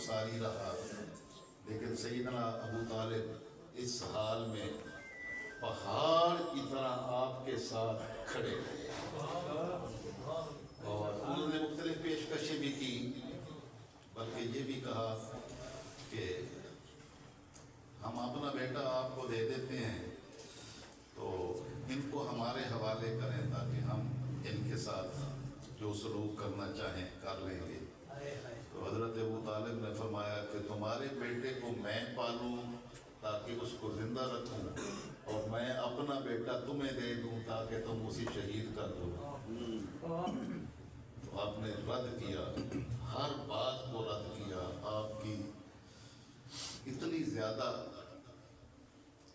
ساری رہا، لیکن سیدنا ابو طالب اس حال میں پہاڑ کی طرح آپ کے ساتھ کھڑے رہے، اور انہوں نے مختلف پیشکشیں بھی کی، بلکہ یہ بھی کہا کہ ہم اپنا بیٹا آپ کو دے دیتے ہیں تو ان کو ہمارے حوالے کریں تاکہ ہم ان کے ساتھ جو سلوک کرنا چاہیں کر لیں گے۔ تو حضرت ابو طالب نے فرمایا کہ تمہارے بیٹے کو میں پالوں تاکہ اس کو زندہ رکھوں، اور میں اپنا بیٹا تمہیں دے دوں تاکہ تم اسے شہید کر دو۔ تو آپ نے رد کیا، ہر بات کو رد کیا۔ آپ کی اتنی زیادہ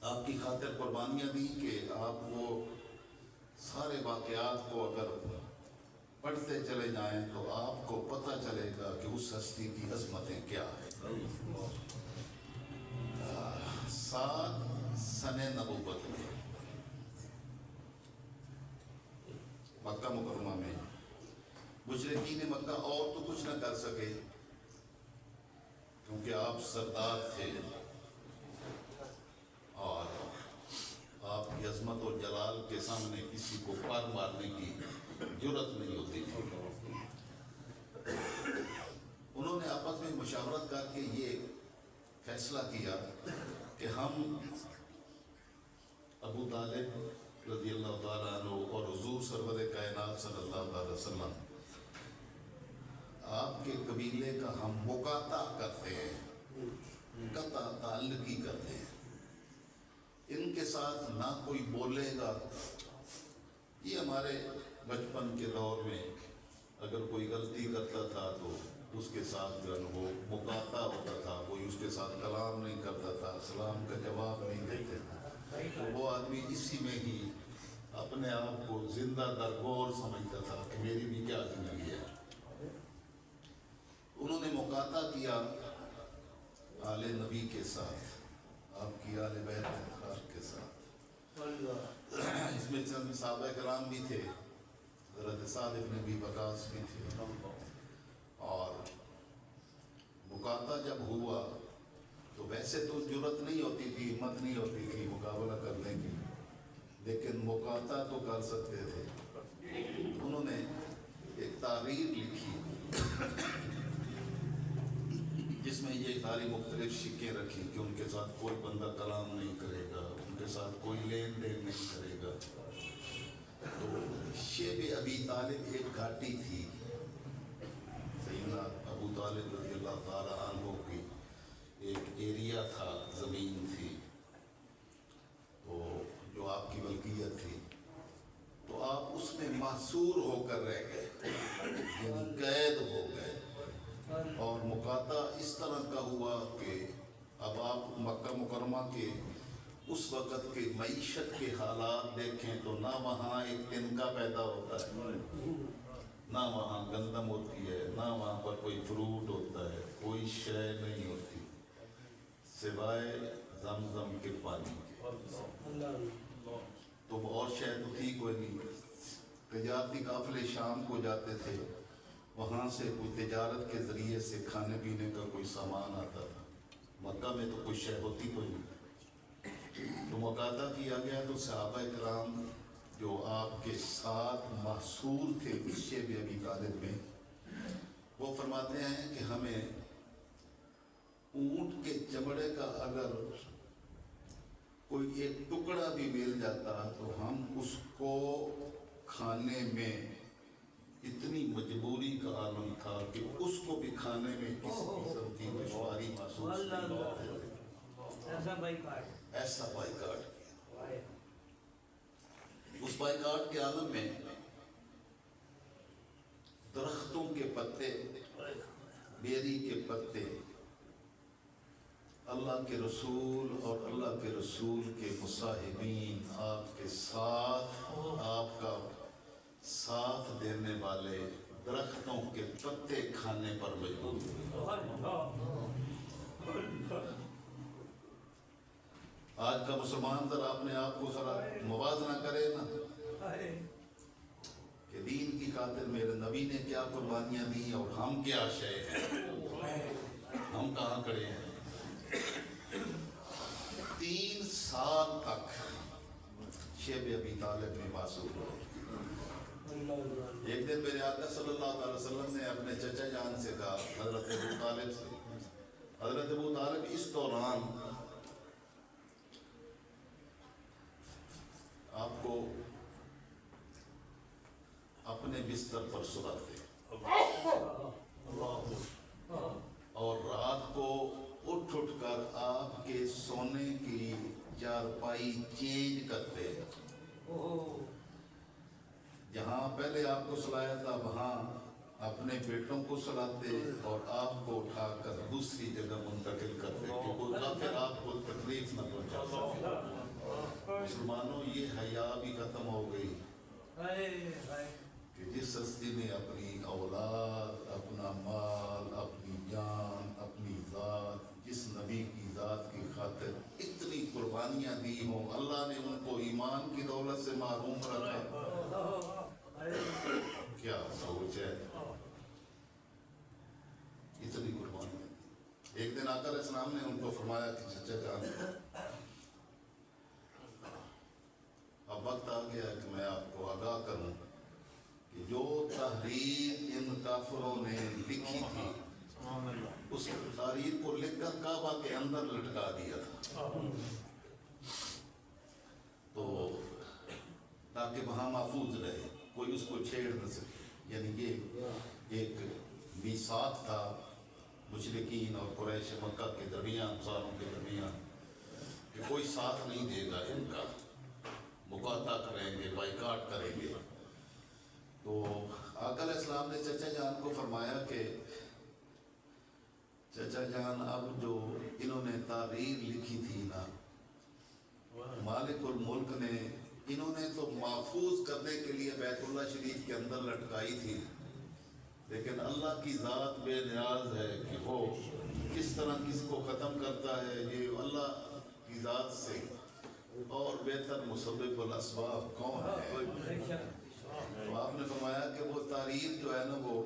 آپ کی خاطر قربانیاں دی کہ آپ وہ سارے واقعات کو اگر پڑھتے چلے جائیں تو آپ کو پتہ چلے گا کہ اس ہستی کی عظمتیں کیا ہیں۔ 7 سنِ نبوت میں مکہ مکرمہ میں مشرکین مکہ اور تو کچھ نہ کر سکے، کیونکہ آپ سردار تھے اور آپ کی عظمت اور جلال کے سامنے کسی کو پر مارنے کی جرأت نہیں ہوتی تھی۔ انہوں نے آپس میں مشاورت کر کے یہ فیصلہ کیا کہ ہم ابو طالب رضی اللہ تعالیٰ عنہ اور حضور سرور کائنات صلی اللہ علیہ وسلم آپ کے قبیلے کا ہم مقاطع کرتے ہیں، قطع تعلقی کرتے ہیں، ان کے ساتھ نہ کوئی بولے گا۔ یہ ہمارے بچپن کے دور میں اگر کوئی غلطی کرتا تھا تو اس کے ساتھ جو ہے وہ مقاطع ہوتا تھا، کوئی اس کے ساتھ کلام نہیں کرتا تھا، سلام کا جواب نہیں دیتے تھے، تو وہ آدمی اسی میں ہی اپنے آپ کو زندہ درگور سمجھتا تھا کہ میری بھی کیا زندگی ہے۔ انہوں نے مقاطع کیا آل نبی کے ساتھ، آپ کی آل بیت اطہار کے ساتھ۔ اس میں چند صحابہ کرام بھی تھے، حضرت سعد بن ابی وقاص بھی تھے، اور مقاطع جب ہوا تو ویسے تو جرأت نہیں ہوتی تھی، ہمت نہیں ہوتی تھی مقابلہ کرنے کی، لیکن مقاطع تو کر سکتے تھے۔ انہوں نے ایک تحریر لکھی جس میں یہ ساری مختلف شکیں رکھی کہ ان کے ساتھ کوئی بندہ کلام نہیں کرے گا، ان کے ساتھ کوئی لین دین نہیں کرے گا۔ تو شیب ابی طالب ایک گھاٹی تھی، سیدنا ابو طالب رضی اللہ تعالیٰ عنہ کی ایک ایریا تھا، زمین تھی، تو جو آپ کی ملکیت تھی، تو آپ اس میں محصور ہو کر رہ گئے، یعنی قید ہو گئے۔ اور مقاطع اس طرح کا ہوا کہ اب آپ مکہ مکرمہ کے اس وقت کے معیشت کے حالات دیکھیں تو نہ وہاں ایک تنکا پیدا ہوتا ہے، نہ وہاں گندم ہوتی ہے، نہ وہاں پر کوئی فروٹ ہوتا ہے، کوئی شے نہیں ہوتی سوائے زمزم کے پانی کے۔ تو اور شے تو تھی کوئی نہیں۔ تجارتی قافلے شام کو جاتے تھے، وہاں سے کوئی تجارت کے ذریعے سے کھانے پینے کا کوئی سامان آتا تھا، مکہ میں تو کوئی شے ہوتی کوئی نہیں۔ تو مقاطع کیا گیا تو صحابہ کرام جو آپ کے ساتھ محصور تھے اس شیب ابی طالب میں، وہ فرماتے ہیں کہ ہمیں اونٹ کے چمڑے کا اگر کوئی ایک ٹکڑا بھی مل جاتا تو ہم اس کو کھانے میں اتنی مجبوری کا عالم تھا کہ اس کو بھی کھانے میں کسی قسم کی دشواری محسوس نہیں کرتے تھے۔ ایسا بائیکاٹ کیا۔ اس بائیکاٹ کے عالم میں درختوں کے پتے، بیری کے پتے، اللہ کے رسول اور اللہ کے رسول کے مصاحبین آپ کے ساتھ، آپ کا ساتھ دینے والے درختوں کے پتے کھانے پر مجبور ہوئے۔ آج کا مسلمان ذرا اپنے آپ کو ذرا موازنہ کرے نا کہ دین کی خاطر میرے نبی نے کیا قربانیاں دی اور ہم کیا شے ہیں۔ ہم کہاں کھڑے ہیں؟ 3 سال تک شیب ابی طالب میں معصوم رہے۔ ایک دن میرے آقا صلی اللہ علیہ وسلم نے اپنے چچا جان سے کہا، حضرت ابو طالب سے، حضرت ابو طالب اس دوران آپ کو اپنے بستر پر سلاتے اور رات کو اٹھ کر آپ کے سونے کی چارپائی چینج کرتے، جہاں پہلے آپ کو سلایا تھا وہاں اپنے بیٹوں کو سلاتے اور آپ کو اٹھا کر دوسری جگہ منتقل کرتے کہ کوئی کافر آپ کو تکلیف نہ پہنچا سکے۔ مسلمانوں، یہ حیا بھی ختم ہو گئی کہ جس ہستی نے اپنی اولاد، اپنا مال، اپنی جان، اپنی ذات، جس نبی کی ذات کی خاطر اتنی قربانیاں دی ہوں، اللہ نے ان کو ایمان کی دولت سے محروم رکھا۔ کیا سوچ ہے، اتنی قربانیاں۔ ایک دن آقا علیہ السلام نے ان کو فرمایا کہ چچا جان، اب وقت آ گیا کہ میں آپ کو آگاہ کروں کہ جو تحریر ان کافروں نے لکھی تھی اس تحریر کو لکھ کر کعبہ کے اندر لٹکا دیا تھا، تو تاکہ وہاں محفوظ رہے، کوئی اس کو چھیڑ نہ سکے۔ یعنی یہ ایک میثاق تھا مشرکین اور قریش مکہ کے درمیان، انصاروں کے درمیان، کہ کوئی ساتھ نہیں دے گا ان کا، مقاطع کریں گے، بائیکاٹ کریں گے۔ تو آقا علیہ السلام نے چچا جان کو فرمایا کہ چچا جان، اب جو انہوں نے تحریر لکھی تھی نا، مالک الملک نے، انہوں نے تو محفوظ کرنے کے لیے بیت اللہ شریف کے اندر لٹکائی تھی، لیکن اللہ کی ذات بے نیاز ہے کہ وہ کس طرح کس کو ختم کرتا ہے، یہ اللہ کی ذات سے اور بہتر مسبب الاسباب کون ہے۔ تو آپ نے فرمایا کہ وہ تحریر جو ہے نا، وہ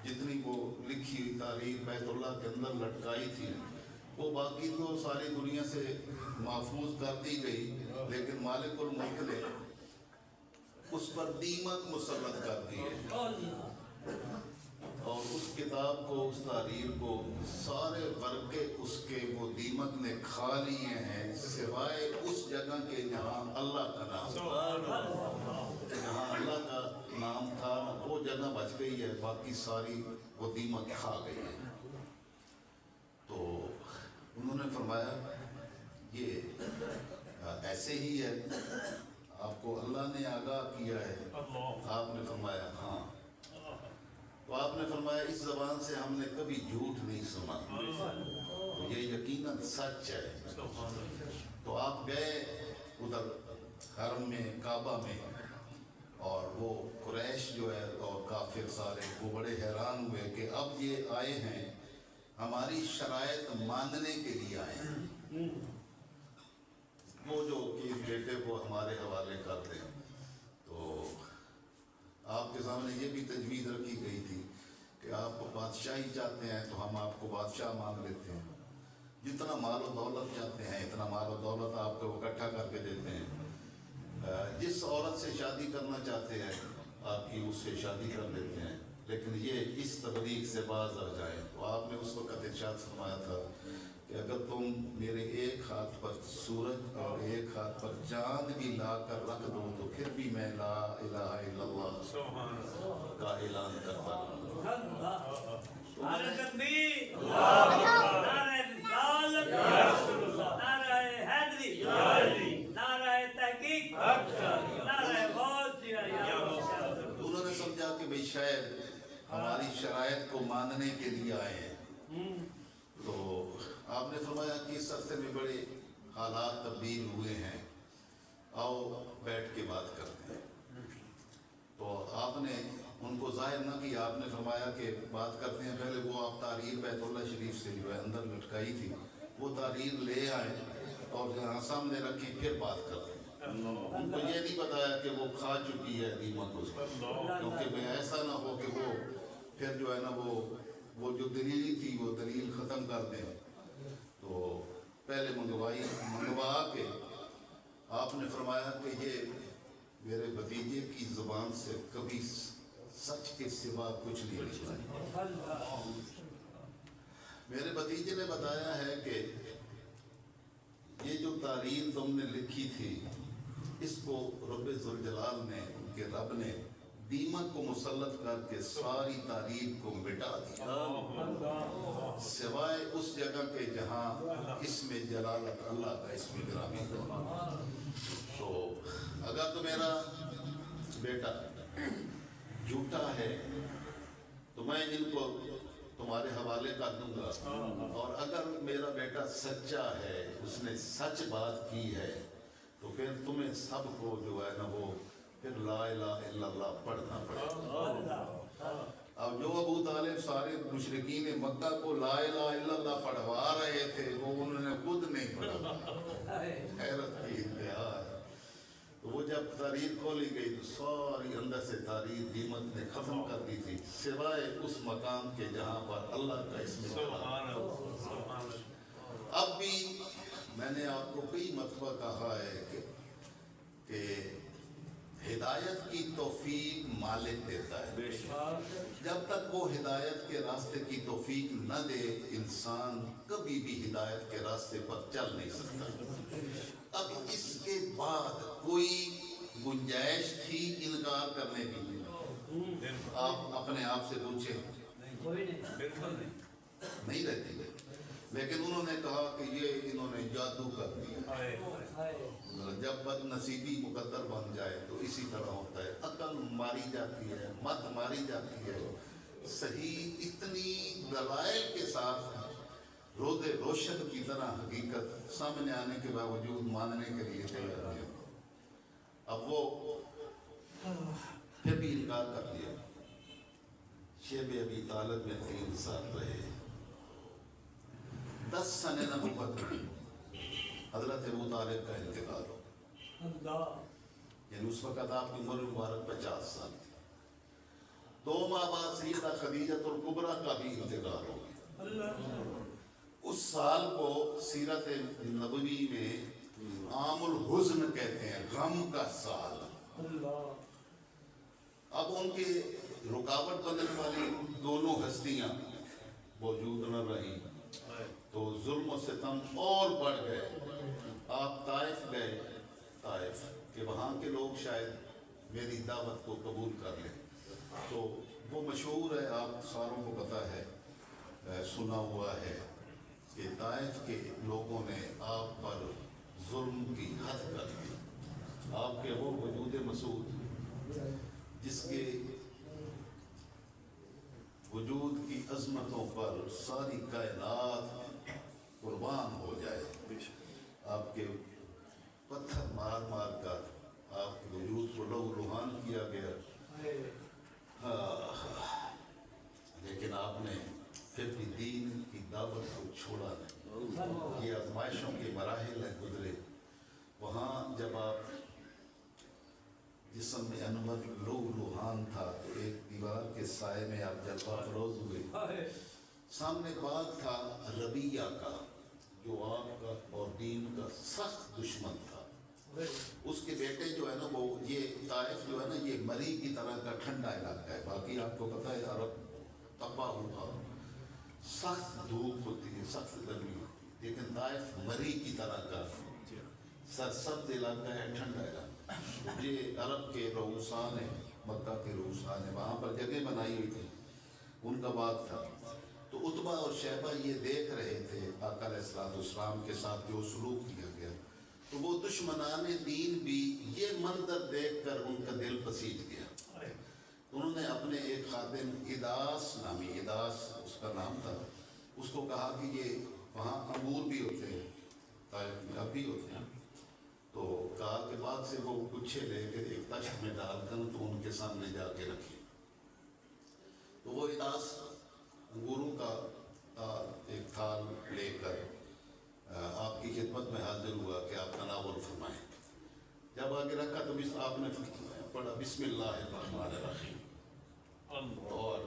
جتنی وہ لکھی ہوئی تحریر بیت اللہ کے اندر لٹکائی تھی، وہ باقی تو ساری دنیا سے محفوظ کر دی گئی، لیکن مالک الملک نے اس پر دیمک مسلط کر دی ہے، اور اس کتاب کو، اس تحریر کو، سارے ورقے اس کے وہ دیمک نے کھا لیے ہیں، سوائے اس جگہ کے جہاں اللہ کا نام تھا، جہاں اللہ کا نام تھا وہ جگہ بچ گئی ہے، باقی ساری وہ دیمک کھا گئی ہے۔ تو انہوں نے فرمایا یہ ایسے ہی ہے، آپ کو اللہ نے آگاہ کیا ہے؟ آپ نے فرمایا ہاں۔ تو آپ نے فرمایا اس زبان سے ہم نے کبھی جھوٹ نہیں سنا، یہ یقیناً سچ ہے۔ تو آپ گئے ادھر حرم میں، کعبہ میں، اور وہ قریش جو ہے اور کافر سارے وہ بڑے حیران ہوئے کہ اب یہ آئے ہیں ہماری شرائط ماننے کے لیے آئے ہیں، وہ جو کہ اس بیٹے کو ہمارے حوالے کر دیں۔ تو آپ کے سامنے یہ بھی تجویز رکھی گئی تھی کہ آپ بادشاہی چاہتے ہیں تو ہم آپ کو بادشاہ مان لیتے ہیں، جتنا مال و دولت چاہتے ہیں اتنا مال و دولت آپ کو اکٹھا کر کے دیتے ہیں، جس عورت سے شادی کرنا چاہتے ہیں آپ کی اس سے شادی کر لیتے ہیں، لیکن یہ اس تبلیغ سے باز آ جائیں۔ تو آپ نے اس وقت ارشاد فرمایا تھا کہ اگر تم میرے ایک ہاتھ پر سورج اور ایک ہاتھ پر چاند بھی لا کر رکھ دو تو پھر بھی میں لا الہ الا اللہ کا اعلان کرتا ہوں۔ نعرہ تکبیر، نعرہ رسالت، نعرہ حیدری، نعرہ تحقیق، نعرہ غوثیہ۔ انہوں نے سمجھا کہ بھئی شاید ہماری شرائط کو ماننے کے لیے آئے ہیں۔ تو آپ نے فرمایا کہ اس عرصے میں بڑے حالات تبدیل ہوئے ہیں، آؤ بیٹھ کے بات کرتے ہیں۔ تو آپ نے ان کو ظاہر نہ کیا، آپ نے فرمایا کہ بات کرتے ہیں، پہلے وہ آپ تحریر بیت اللہ شریف سے جو ہے اندر لٹکائی تھی وہ تحریر لے آئیں اور یہاں سامنے رکھی، پھر بات کرتے ہیں۔ ان کو یہ نہیں بتایا کہ وہ کھا چکی ہے دیمک اس کو، کیونکہ میں ایسا نہ ہو کہ وہ پھر جو ہے نا وہ جو دلیل تھی وہ دلیل ختم کر کر دیں. تو پہلے منگوا کے آپ نے فرمایا کہ یہ میرے بھتیجے کی زبان سے کبھی سچ کے سوا کچھ نہیں نکلا. میرے بھتیجے نے بتایا ہے کہ یہ جو تحریر تم نے لکھی تھی اس کو رب ذوالجلال نے, ان کے رب نے دیمک کو مسلط کر کے ساری تحریر کو مٹا دیا, سوائے اس جگہ کے جہاں اس میں جلالت اللہ کا اس میں گرامی ہے. تو اگر تو میرا بیٹا جھوٹا ہے تو میں ان کو تمہارے حوالے کر دوں گا, اور اگر میرا بیٹا سچا ہے, اس نے سچ بات کی ہے, تو پھر تمہیں سب کو جو ہے نا وہ پھر لا الہ الا اللہ پڑھنا پڑے گا. اب جو ابو طالب سارے مشرکین مکہ کو لا الہ الا اللہ پڑھوا رہے تھے وہ انہوں نے خود نہیں پڑھا. حیرت کی انتہا ہے. تو وہ جب تحریر کھولی گئی تو ساری اندر سے تحریر دیمک نے ختم کر دی تھی, سوائے اس مقام کے جہاں پر اللہ کا اسم تھا. اب بھی میں نے آپ کو کئی مرتبہ کہا ہے کہ ہدایت کی توفیق مالک دیتا ہے. جب تک وہ ہدایت کے راستے کی توفیق نہ دے انسان کبھی بھی ہدایت کے راستے پر چل نہیں سکتا. اب اس کے بعد کوئی گنجائش تھی انکار کرنے کی؟ آپ اپنے آپ سے پوچھیں, نہیں رہتی. لیکن انہوں نے کہا کہ یہ انہوں نے جادو کر دیا. جب بد نصیبی مقدر بن جائے تو اسی طرح ہوتا ہے, عقل ماری جاتی ہے, مت ماری جاتی ہے. صحیح اتنی دلائل کے ساتھ روز روشن کی طرح حقیقت سامنے آنے کے باوجود ماننے کے لیے تیار ہے. اب وہ پھر بھی انکار کر دیا. شیب ابی طالب میں 3 سال رہے, 10 سنے نبوت میں حضرت ابو طالب کا انتقال ہو. یعنی اس وقت آپ کی عمر مبارک 50 سال تھی. 2 ماہ بعد سیدہ خدیجۃ الکبریٰ کا بھی انتقال ہو گیا. اس سال کو سیرت نبوی میں عام الحزن کہتے ہیں, غم کا سال. اب ان کے رکاوٹ بننے والی دونوں ہستیاں موجود نہ رہی تو ظلم و ستم اور بڑھ گئے. آپ طائف گئے, طائف کہ وہاں کے لوگ شاید میری دعوت کو قبول کر لیں. تو وہ مشہور ہے, آپ ساروں کو پتہ ہے, سنا ہوا ہے کہ طائف کے لوگوں نے آپ پر ظلم کی حد کر دی. آپ کے وہ وجود مسعود جس کے وجود کی عظمتوں پر ساری کائنات قربان ہو جائے, آپ کے پتھر مار مار کر آپ کے وجود کو لہو لہان کیا گیا. لیکن آپ نے پھر بھی دین کی دعوت کو چھوڑا نہیں. یہ آزمائشوں کے مراحل ہیں گزرے. وہاں جب آپ جسم میں انور لہو لہان تھا تو ایک دیوار کے سائے میں آپ جلوہ افروز ہوئے. سامنے باغ تھا ربیہ کا جو آپ کا اور دین کا سخت دشمن تھا. اس کے بیٹے جو ہے نا وہ یہ طائف جو ہے نا یہ مری کی طرح کا ٹھنڈا علاقہ ہے. باقی آپ کو پتہ ہے عرب تباہ ہوا, سخت دھوپ ہوتی ہے, سخت گرمی ہوتی ہے, لیکن طائف مری کی طرح کا سرسبز علاقہ ہے, ٹھنڈا علاقہ. یہ عرب کے رؤسان ہیں, مکہ کے رؤسان ہیں, وہاں پر جگہ بنائی ہوئی تھی, ان کا باغ تھا. تو عتبہ اور شیبہ یہ دیکھ رہے تھے آقا علیہ السلام کے ساتھ جو سلوک کیا گیا. تو وہ دشمنان دین بھی یہ منظر دیکھ کر ان کا دل پسیج گیا. انہوں نے اپنے ایک خادم اداس نامی, اداس اس کا نام تھا, اس کو کہا کہ یہ وہاں انگور بھی ہوتے ہیں, طائف میں اب بھی ہوتے ہیں. تو کہا کہ بعد سے وہ گچھے لے کے ایک تشت میں ڈال کر تو ان کے سامنے جا کے رکھے. تو وہ اداس انگوروں کا ایک تھال لے کر آپ کی خدمت میں حاضر ہوا کہ آپ تناول فرمائیں. جب آگے رکھا تو آپ نے پڑھا بسم اللہ الرحمن الرحیم, اور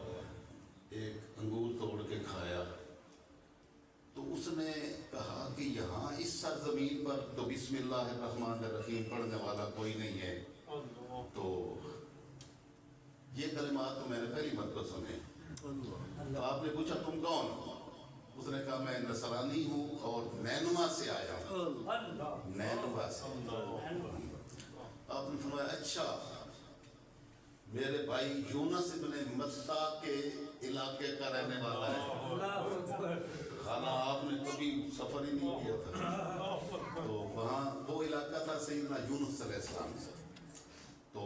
ایک انگور توڑ کے کھایا. نے کہا کہ یہاں اس سرزمین پر تو بسم اللہ الرحمن الرحیم پڑھنے والا کوئی نہیں ہے. تو یہ کلمات تو میں نے پہلی مرتبہ سنے. تو آپ نے پوچھا تم کون ہو؟ اس نے کہا میں نصرانی ہوں اور نینوا سے آیا ہوں. نینوا سے. آپ نے فرمایا اچھا میرے بھائی یونس ابن متیٰ کے علاقے کا رہنے والا ہے. خانہ آپ نے کبھی سفر ہی نہیں کیا تھا. تو وہاں وہ علاقہ تھا سیدنا یونس علیہ السلام سے. تو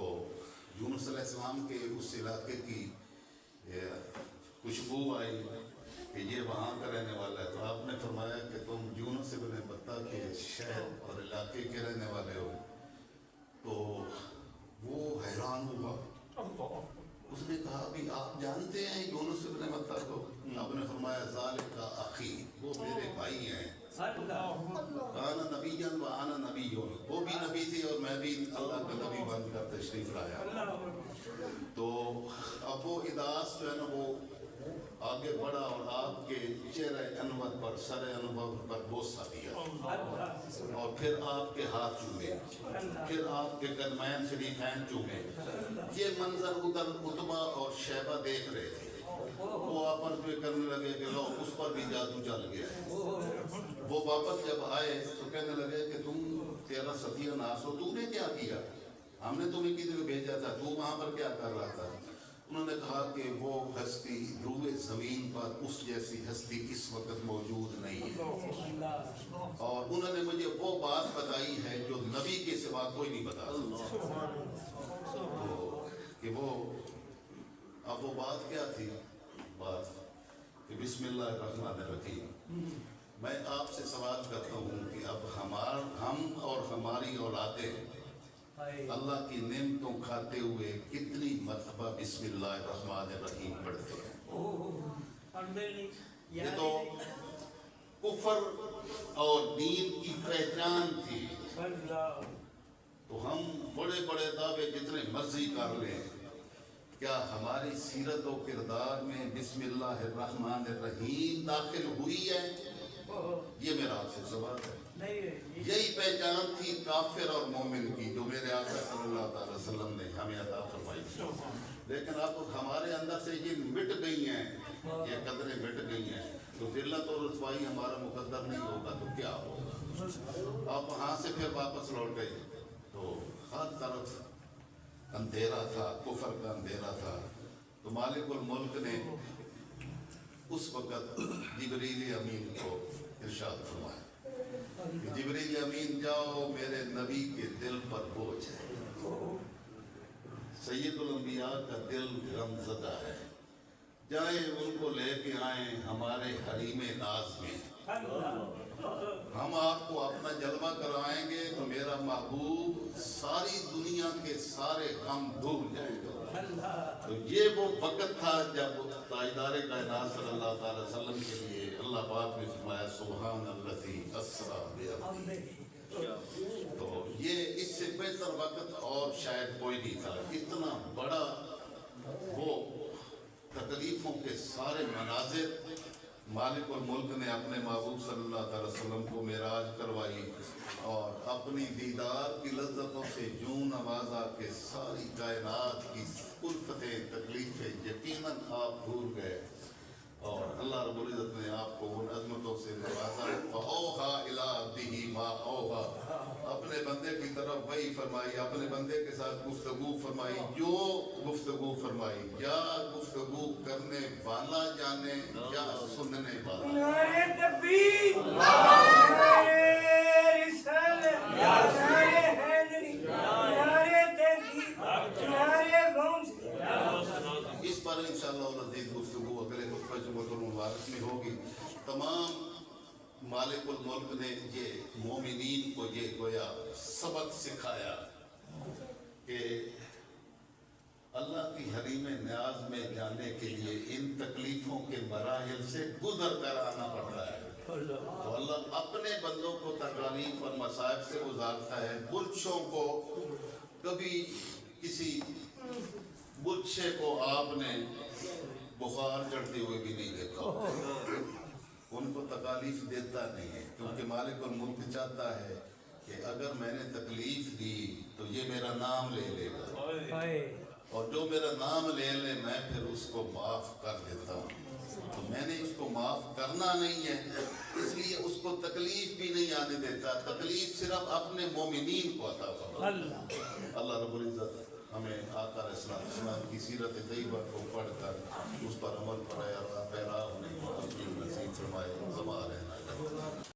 یونس علیہ السلام کے اس علاقے کی خوشبو آئی کہ یہ وہاں کا رہنے والا ہے. تو آپ نے فرمایا کہ تم یونس ابن متیٰ کے شہر اور علاقے کے رہنے والے ہو. تو وہ حیران ہوا. اس نے کہا بھی آپ جانتے ہیں یونس ابن متیٰ کو؟ آپ نے فرمایا ذالک اخی، وہ میرے بھائی ہیں. کانا نبی و انا نبی، وہ بھی نبی تھی اور میں بھی اللہ کا نبی بن کر تشریف لایا. تو اب وہ اداس جو ہے نا وہ آگے بڑھا اور آپ کے چہرے انور پر سر انور پر بوسہ دیا اور پھر آپ کے ہاتھ چومے، پھر آپ کے قدمین شریفین چومے. یہ منظر ادھر عتبہ اور شیبہ دیکھ رہے تھے. وہ آپس میں کرنے لگے کہ لو اس پر بھی جادو چل گیا. وہ واپس جب آئے تو کہنے لگے کہ تم تیرا ستیہ ناس ہو، تو نے کیا کیا؟ ہم نے تمہیں کدھر بھیجا تھا، تو وہاں پر کیا کر رہا تھا؟ انہوں نے کہا کہ وہ ہستی روئے زمین پر اس جیسی ہستی اس وقت موجود نہیں ہے. اور انہوں نے مجھے وہ بات بتائی ہے جو نبی کے سوا کوئی نہیں بتا سکتا. کہ وہ اب وہ بات کیا تھی؟ بات کہ بسم اللہ الرحمن الرحیم. میں آپ سے سوال کرتا ہوں کہ اب ہم اور ہماری اولادیں اللہ کی نعمتوں کھاتے ہوئے کتنی مرتبہ بسم اللہ الرحمن الرحیم پڑھتے ہیں؟ یہ تو کفر اور دین کی پہچان تھی. تو ہم بڑے بڑے دعوے جتنے مرضی کر لیں، کیا ہماری سیرت و کردار میں بسم اللہ الرحمن الرحیم داخل ہوئی ہے؟ یہ میرا آپ سے سوال ہے. یہی پہچان تھی کافر اور مومن کی جو میرے آقا صلی اللہ علیہ وسلم نے ہمیں عطا فرمائی. لیکن اب ہمارے اندر سے یہ مٹ گئی ہیں، یہ قدریں مٹ گئی ہیں. تو ذلت اور رسوائی ہمارا مقدر نہیں ہوگا تو کیا ہوگا؟ آپ وہاں سے پھر واپس لوٹ گئے تو ہر طرف اندھیرا تھا، کفر کا اندھیرا تھا. تو مالک الملک نے اس وقت جبریل امین کو ارشاد فرمایا کہ جبریل امین جاؤ، میرے نبی کے دل پر بوجھ ہے، سید الانبیاء کا دل غم زدہ ہے، جائیں ان کو لے کے آئیں ہمارے حریم ناز میں. ہم آپ کو اپنا جلوہ کرائیں گے تو میرا محبوب ساری دنیا کے سارے غم بھول جائے گا. تو یہ وہ وقت تھا جب تاجدار کائنات صلی اللہ تعالی وسلم کے لیے اللہ پاک نے فرمایا سبحان الذی اسری بعبدہ. تو یہ اس سے بہتر وقت اور شاید کوئی نہیں تھا. اتنا بڑا وہ تکلیفوں کے سارے مناظر مالک الملک نے اپنے محبوب صلی اللہ علیہ وسلم کو معراج کروائی اور اپنی دیدار کی لذتوں سے یوں نوازا کہ ساری کائنات کی الفتیں تکلیفیں یقیناً آپ بھول گئے اور اللہ رب العزت نے آپ کو ان عظمتوں سے نوازا. فَأَوْحَىٰ إِلَىٰ عَبْدِهِ مَا أَوْحَىٰ، اپنے بندے کی طرف وحی فرمائی، اپنے بندے کے ساتھ گفتگو فرمائی جو گفتگو فرمائی. یا گفتگو کرنے والا جانے یا سننے والا. نعرہ تکبیر، نعرہ رسالت، نعرہ حیدری، نعرہ تحقیق، نعرہ غوث. اس پر انشاءاللہ العزیز گفتگو اگلے خطبہ جمعۃ المبارک میں ہوگی. تمام مالک الملک نے یہ مومنین کو یہ گویا سبق سکھایا کہ اللہ کی حریم نیاز میں جانے کے لیے ان تکلیفوں کے مراحل سے گزر کر آنا پڑتا ہے. تو اللہ اپنے بندوں کو تکالیف اور مصائب سے گزارتا ہے. برچھوں کو کبھی کسی برچھے کو آپ نے بخار چڑھتے ہوئے بھی نہیں دیکھا. ان کو تکالیف دیتا نہیں ہے، کیونکہ مالک الملک چاہتا ہے کہ اگر میں نے تکلیف دی تو یہ میرا نام لے لے گا، ہائے اور جو میرا نام لے لے میں پھر اس کو معاف کر دیتا ہوں۔ تو میں نے اس کو معاف کرنا نہیں ہے، اس لیے اس کو تکلیف بھی نہیں آنے دیتا، تکلیف صرف اپنے مومنین کو عطا فرماتا ہے۔ اللہ رب العزت ہمیں آقا علیہ السلام کی سیرت طیبہ کو پڑھ کر اس پر عمل پیرا ہونے کو نصیب فرمائے، زما رہنا